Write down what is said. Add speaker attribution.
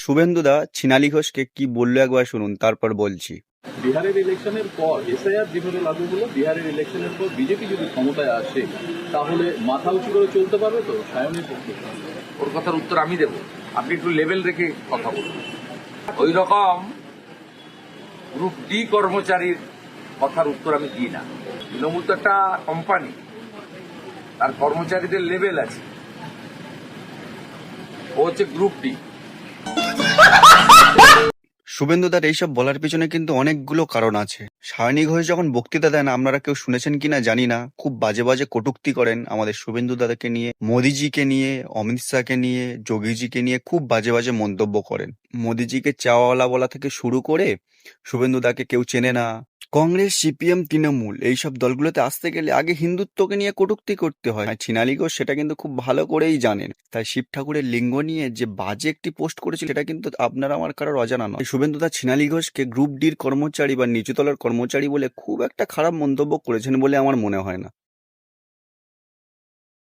Speaker 1: শুভেন্দুদা ছিনালি ঘোষকে কি বললো একবার শুনুন, তারপর বলছি।
Speaker 2: বিহারের ইলেকশনের পর এসআইআর যেভাবে লাগু হলো, বিহারের ইলেকশনের পর বিজেপি যদি ক্ষমতায় আসে তাহলে মাথা উঁচু করে চলতে পারবে তো সায়নের পক্ষে?
Speaker 3: ওর কথার উত্তর আমি দেব, আপনি একটু লেভেল রেখে কথা বলুন। ওই রকম গ্রুপ ডি কর্মচারীর কথার উত্তর আমি দিই না। তৃণমূল তো একটা কোম্পানি, তার কর্মচারীদের লেভেল আছে। ও হচ্ছে গ্রুপ ডি।
Speaker 1: শুভেন্দুদার এইসব বলার পিছনে কিন্তু অনেকগুলো কারণ আছে। সায়নী ঘোষ যখন বক্তৃতা দেন, আপনারা কেউ শুনেছেন কিনা জানি না, খুব বাজে বাজে কটূক্তি করেন আমাদের শুভেন্দু দাদাকে নিয়ে, মোদিজিকে নিয়ে, অমিত শাহকে নিয়ে, যোগীজিকে নিয়ে খুব বাজে বাজে মন্তব্য করেন। মোদিজিকে চাওয়ালা বলা থেকে শুরু করে শুভেন্দু দাকে কেউ চেনে না। কংগ্রেস, সিপিএম, তৃণমূল এইসব দলগুলোতে আসতে গেলে আগে হিন্দুত্বকে নিয়ে কটূক্তি করতে হয়। আর ছিনালি ঘোষ সেটা কিন্তু খুব ভালো করেই জানেন। তাই শিব ঠাকুরের লিঙ্গ নিয়ে যে বাজে একটি পোস্ট করেছিল, সেটা কিন্তু আপনার আমার কারোর অজানা নয়। শুভেন্দুদা ছিনালি ঘোষকে গ্রুপ ডির কর্মচারী বা নিচুতলার কর্মচারী বলে খুব একটা খারাপ মন্তব্য করেছেন বলে আমার মনে হয় না।